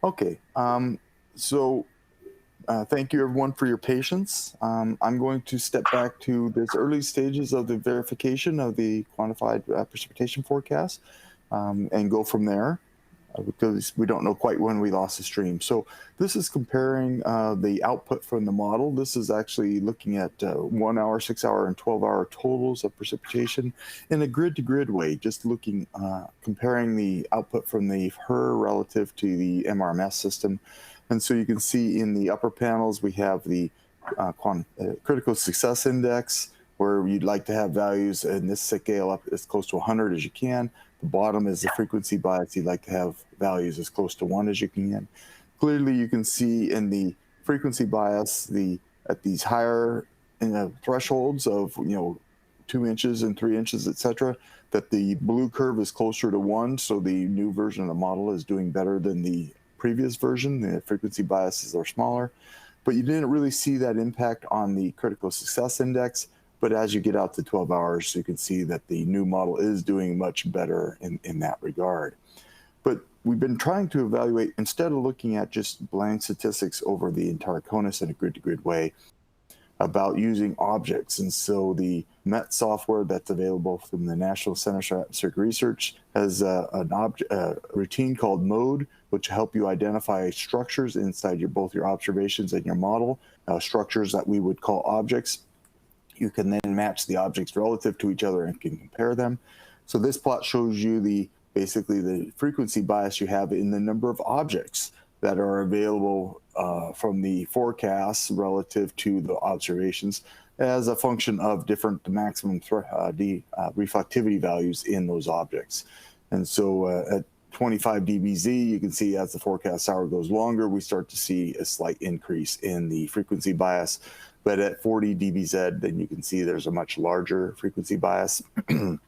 Okay. So thank you everyone for your patience. I'm going to step back to this early stages of the verification of the quantified precipitation forecast and go from there because we don't know quite when we lost the stream. So this is comparing the output from the model. This is actually looking at 1 hour, 6 hour, and 12-hour totals of precipitation in a grid-to-grid way, just looking, comparing the output from the HER relative to the MRMS system. And so you can see in the upper panels, we have the critical success index, where you'd like to have values in this scale up as close to 100 as you can. The bottom is the frequency bias. You'd like to have values as close to 1 as you can. Clearly, you can see in the frequency bias, at these higher thresholds of 2 inches and 3 inches, etc., that the blue curve is closer to 1. So the new version of the model is doing better than the previous version. The frequency biases are smaller, but you didn't really see that impact on the critical success index. But as you get out to 12 hours, you can see that the new model is doing much better in that regard. But we've been trying to evaluate, instead of looking at just blank statistics over the entire CONUS in a grid-to-grid way, about using objects. And so the MET software that's available from the National Center for Atmospheric Research has a routine called MODE, which help you identify structures inside both your observations and your model, structures that we would call objects. You can then match the objects relative to each other and can compare them. So this plot shows you basically the frequency bias you have in the number of objects that are available from the forecasts relative to the observations as a function of different maximum reflectivity values in those objects. And so at 25 dBz, you can see as the forecast hour goes longer, we start to see a slight increase in the frequency bias. But at 40 dBz, then you can see there's a much larger frequency bias. On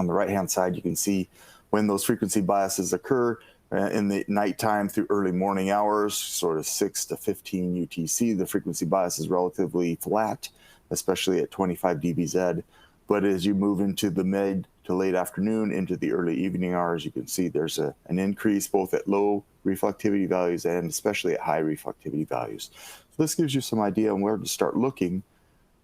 the right-hand side, you can see when those frequency biases occur in the nighttime through early morning hours, sort of 6 to 15 UTC, the frequency bias is relatively flat, especially at 25 dBz. But as you move into the mid to late afternoon, into the early evening hours, you can see there's an increase both at low reflectivity values and especially at high reflectivity values. So this gives you some idea on where to start looking.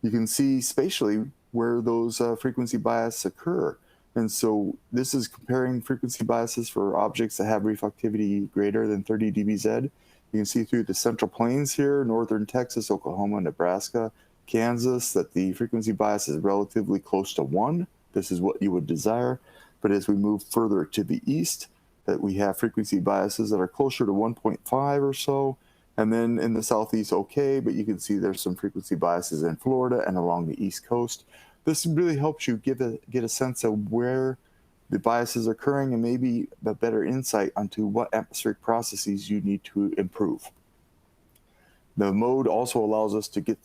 You can see spatially where those frequency bias occur. And so this is comparing frequency biases for objects that have reflectivity greater than 30 dBz. You can see through the Central Plains here, northern Texas, Oklahoma, Nebraska, Kansas, that the frequency bias is relatively close to 1. This is what you would desire. But as we move further to the east, that we have frequency biases that are closer to 1.5 or so. And then in the southeast, okay, but you can see there's some frequency biases in Florida and along the East Coast. This really helps you get a sense of where the biases are occurring and maybe a better insight onto what atmospheric processes you need to improve. The mode also allows us to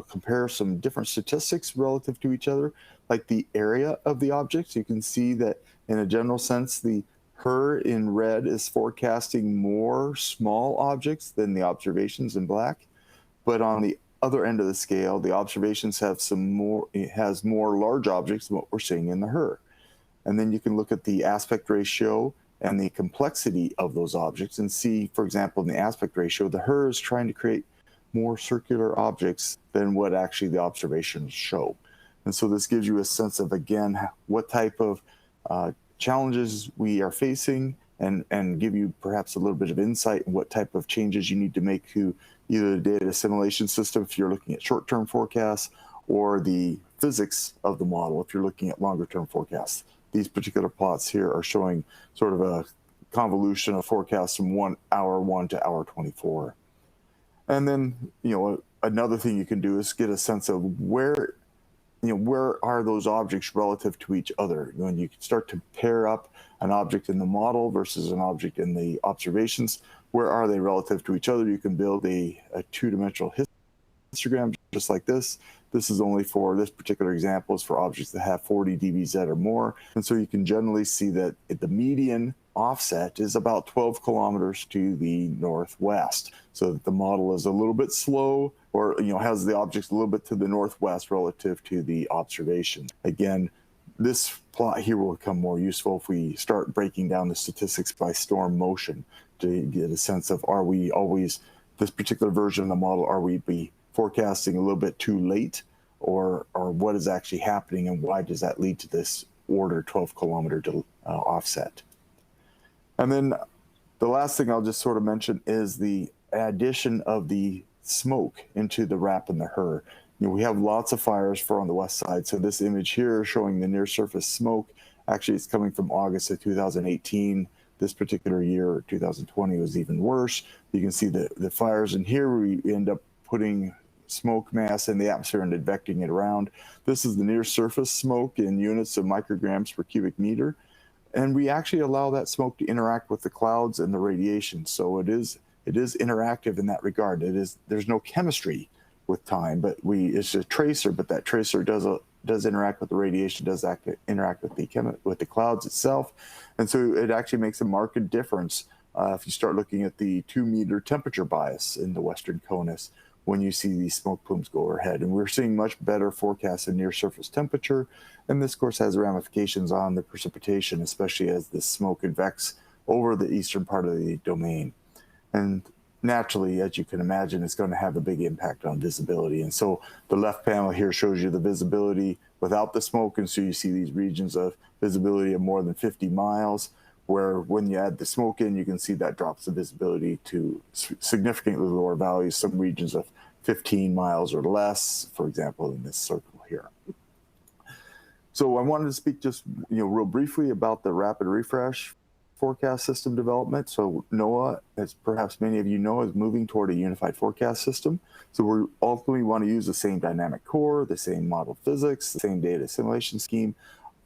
compare some different statistics relative to each other, like the area of the objects. You can see that in a general sense, the HER in red is forecasting more small objects than the observations in black. But on the other end of the scale, the observations have more large objects than what we're seeing in the HER. And then you can look at the aspect ratio and the complexity of those objects and see, for example, in the aspect ratio, the HER is trying to create more circular objects than what actually the observations show. And so this gives you a sense of, again, what type of challenges we are facing and give you perhaps a little bit of insight in what type of changes you need to make to either the data assimilation system if you're looking at short-term forecasts or the physics of the model if you're looking at longer-term forecasts. These particular plots here are showing sort of a convolution of forecasts from hour 1 to hour 24. And then, another thing you can do is get a sense of where are those objects relative to each other. When you start to pair up an object in the model versus an object in the observations, where are they relative to each other? You can build a two-dimensional histogram just like this. This is only for this particular example is for objects that have 40 dBz or more. And so you can generally see that the median offset is about 12 kilometers to the northwest. So that the model is a little bit slow or has the objects a little bit to the northwest relative to the observation. Again, this plot here will become more useful if we start breaking down the statistics by storm motion to get a sense of, are we always, this particular version of the model, are we be forecasting a little bit too late, or what is actually happening, and why does that lead to this order 12 kilometer offset? And then the last thing I'll just sort of mention is the addition of the smoke into the RAP and the HER. We have lots of fires on the west side. So this image here showing the near surface smoke, actually it's coming from August of 2018. This particular year, 2020, was even worse. You can see the fires in here. We end up putting smoke mass in the atmosphere and advecting it around. This is the near surface smoke in units of micrograms per cubic meter. And we actually allow that smoke to interact with the clouds and the radiation. So it is interactive in that regard. There's no chemistry with time, but it's a tracer, but that tracer does interact with the radiation, does interact with the clouds itself. And so it actually makes a marked difference if you start looking at the 2-meter temperature bias in the western CONUS when you see these smoke plumes go overhead. And we're seeing much better forecasts of near surface temperature. And this, of course, has ramifications on the precipitation, especially as the smoke advects over the eastern part of the domain. And naturally, as you can imagine, it's going to have a big impact on visibility. And so the left panel here shows you the visibility without the smoke. And so you see these regions of visibility of more than 50 miles, where when you add the smoke in, you can see that drops the visibility to significantly lower values, some regions of 15 miles or less, for example, in this circle here. So I wanted to speak just real briefly about the rapid refresh forecast system development. So NOAA, as perhaps many of you know, is moving toward a unified forecast system. So we ultimately want to use the same dynamic core, the same model physics, the same data assimilation scheme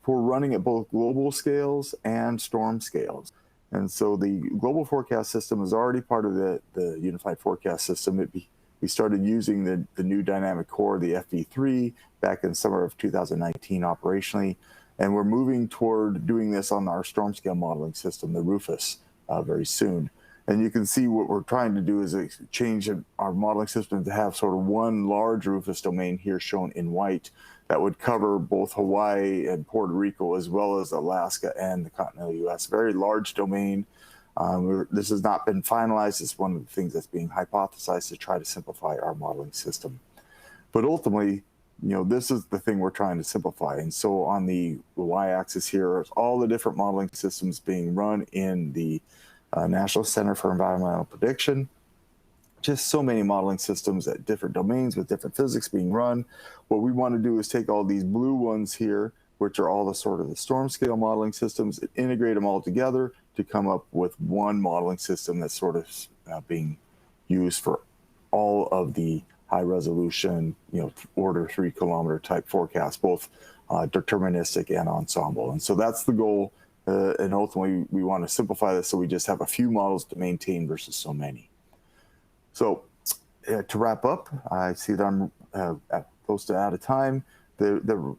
for running at both global scales and storm scales. And so the global forecast system is already part of the unified forecast system. We started using the new dynamic core, the FV3, back in summer of 2019 operationally. And we're moving toward doing this on our storm scale modeling system, the Rufus, very soon. And you can see what we're trying to do is change our modeling system to have sort of one large Rufus domain here shown in white that would cover both Hawaii and Puerto Rico, as well as Alaska and the continental US. Very large domain. This has not been finalized. It's one of the things that's being hypothesized to try to simplify our modeling system. But ultimately, this is the thing we're trying to simplify. And so on the y-axis here is all the different modeling systems being run in the National Center for Environmental Prediction. Just so many modeling systems at different domains with different physics being run. What we want to do is take all these blue ones here, which are all the sort of the storm scale modeling systems, and integrate them all together to come up with one modeling system that's sort of being used for all of the high resolution, order 3 kilometer type forecasts, both deterministic and ensemble. And so that's the goal. And ultimately, we want to simplify this so we just have a few models to maintain versus so many. So to wrap up, I see that I'm close to out of time.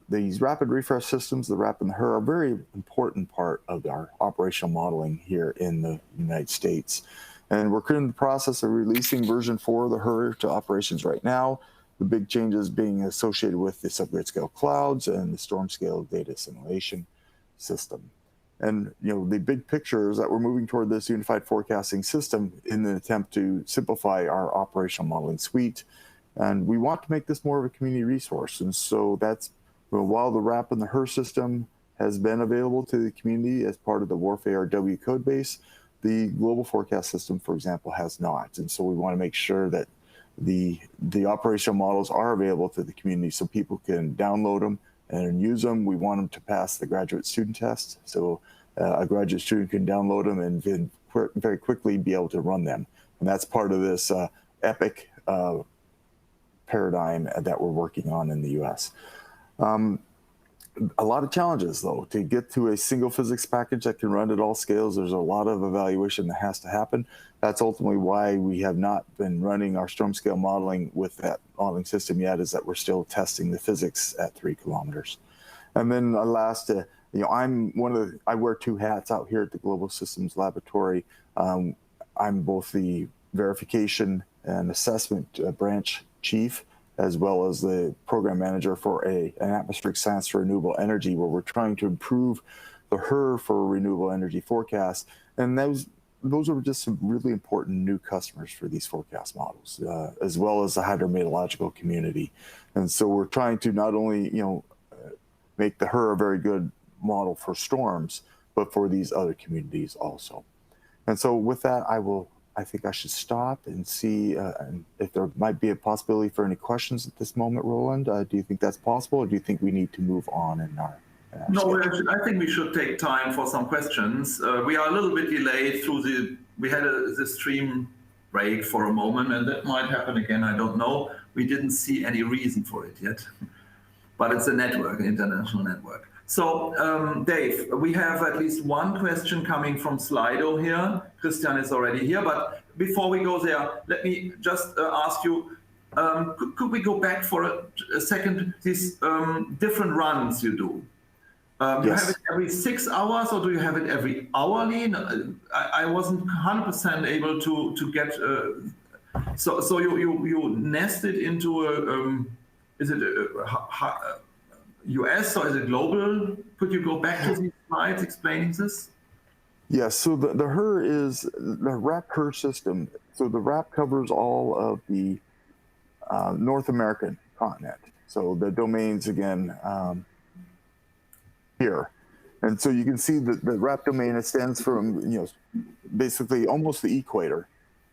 These rapid refresh systems, the RAP and the HER, are a very important part of our operational modeling here in the United States. And we're in the process of releasing version 4 of the HER to operations right now. The big changes being associated with the subgrid scale clouds and the storm scale data assimilation system. And the big picture is that we're moving toward this unified forecasting system in an attempt to simplify our operational modeling suite. And we want to make this more of a community resource. And so that's, while the RAP and the HER system has been available to the community as part of the WARF-ARW code base, the global forecast system, for example, has not. And so we want to make sure that the operational models are available to the community so people can download them and use them. We want them to pass the graduate student test. So a graduate student can download them and then very quickly be able to run them. And that's part of this EPIC paradigm that we're working on in the US. A lot of challenges, though, to get to a single physics package that can run at all scales. There's a lot of evaluation that has to happen. That's ultimately why we have not been running our storm scale modeling with that modeling system yet, is that we're still testing the physics at 3 kilometers. And then last, I wear 2 hats out here at the Global Systems Laboratory. I'm both the verification and assessment branch chief, as well as the program manager for an atmospheric science for renewable energy, where we're trying to improve the HER for renewable energy forecasts. And those are just some really important new customers for these forecast models, as well as the hydrometeorological community. And so we're trying to not only, make the HER a very good model for storms, but for these other communities also. And so with that, I think I should stop and see if there might be a possibility for any questions at this moment, Roland. Do you think that's possible, or do you think we need to move on in our No, I think we should take time for some questions. We are a little bit delayed we had the stream break for a moment, and that might happen again, I don't know. We didn't see any reason for it yet, but it's a network, an international network. So, Dave, we have at least one question coming from Slido here. Christian is already here, but before we go there, let me just ask you, could we go back for a second, these different runs you do? Yes. You have it every 6 hours, or do you have it every hourly? I wasn't 100% able to get, so you nest it into a, is it a US or is it global? Could you go back to these slides explaining this? Yes, so the HER is the RAP HER system. So the RAP covers all of the North American continent. So the domains, again, here. And so you can see that the RAP domain, it stands from, basically almost the equator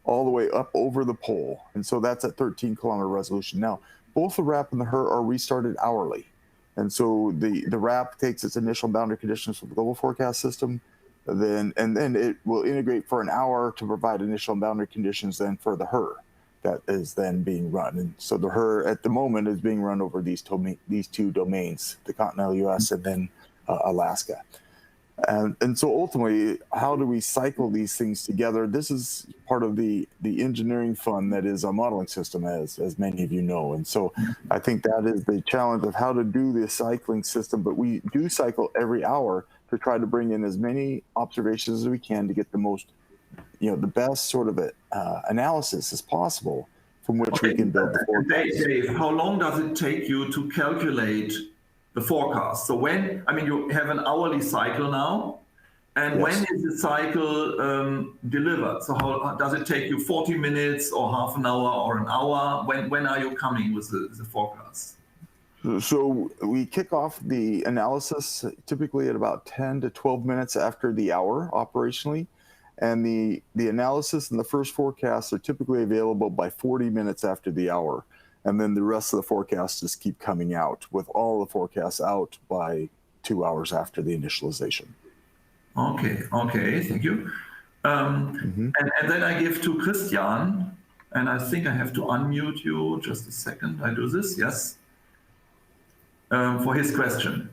all the way up over the pole. And so that's at 13-kilometer resolution. Now, both the RAP and the HER are restarted hourly. And so the RAP takes its initial boundary conditions from the global forecast system, and then it will integrate for an hour to provide initial boundary conditions then for the HER that is then being run. And so the HER at the moment is being run over these two domains, the continental US and then Alaska. And so ultimately, how do we cycle these things together? This is part of the engineering fun that is a modeling system, as many of you know. And so I think that is the challenge of how to do this cycling system. But we do cycle every hour to try to bring in as many observations as we can to get the most, the best sort of analysis as possible from which we can build the forecast. Dave, how long does it take you to calculate the forecast? So you have an hourly cycle now, and yes. When is the cycle delivered? So how does it take you 40 minutes or half an hour or an hour? When are you coming with the forecast? So we kick off the analysis typically at about 10 to 12 minutes after the hour operationally. And the analysis and the first forecasts are typically available by 40 minutes after the hour. And then the rest of the forecasts just keep coming out, with all the forecasts out by 2 hours after the initialization. Okay, thank you. And then I give to Christian, and I think I have to unmute you. Just a second, I do this, yes. For his question.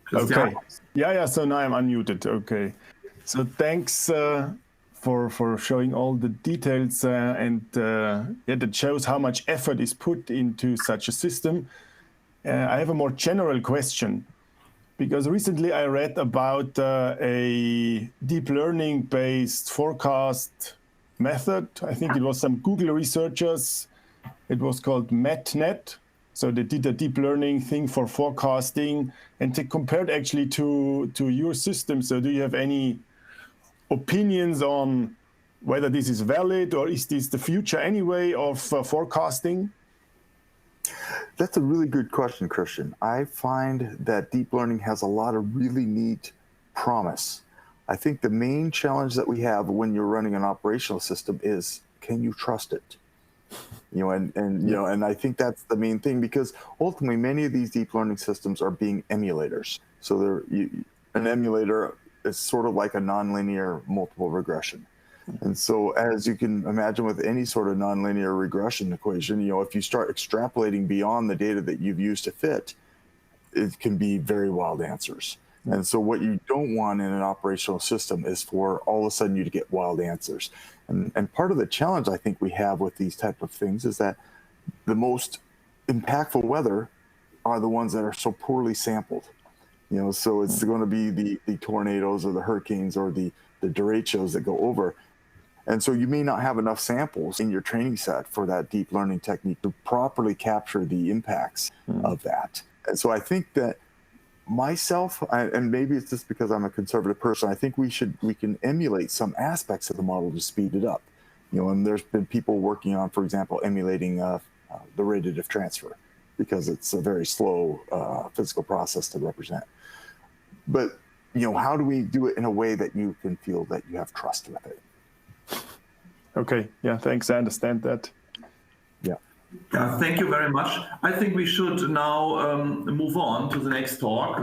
Christian? Okay, yeah, so now I'm unmuted, okay. So thanks for showing all the details that shows how much effort is put into such a system. I have a more general question, because recently I read about a deep learning based forecast method. I think it was some Google researchers. It was called MetNet. So they did a deep learning thing for forecasting, and they compared actually to your system. So do you have any opinions on whether this is valid, or is this the future anyway of forecasting? That's a really good question, Christian. I find that deep learning has a lot of really neat promise. I think the main challenge that we have when you're running an operational system is, can you trust it? And I think that's the main thing, because ultimately many of these deep learning systems are being emulators. So an emulator is sort of like a nonlinear multiple regression. And so, as you can imagine with any sort of nonlinear regression equation, if you start extrapolating beyond the data that you've used to fit, it can be very wild answers. And so what you don't want in an operational system is for all of a sudden you to get wild answers. And part of the challenge I think we have with these type of things is that the most impactful weather are the ones that are so poorly sampled. So it's going to be the tornadoes or the hurricanes or the the derechos that go over. And so you may not have enough samples in your training set for that deep learning technique to properly capture the impacts of that. And so I think that myself, and maybe it's just because I'm a conservative person, I think we can emulate some aspects of the model to speed it up. And there's been people working on, for example, emulating the radiative transfer, because it's a very slow physical process to represent. But how do we do it in a way that you can feel that you have trust with it? Okay, yeah, thanks. I understand that. Yeah. Thank you very much. I think we should now move on to the next talk.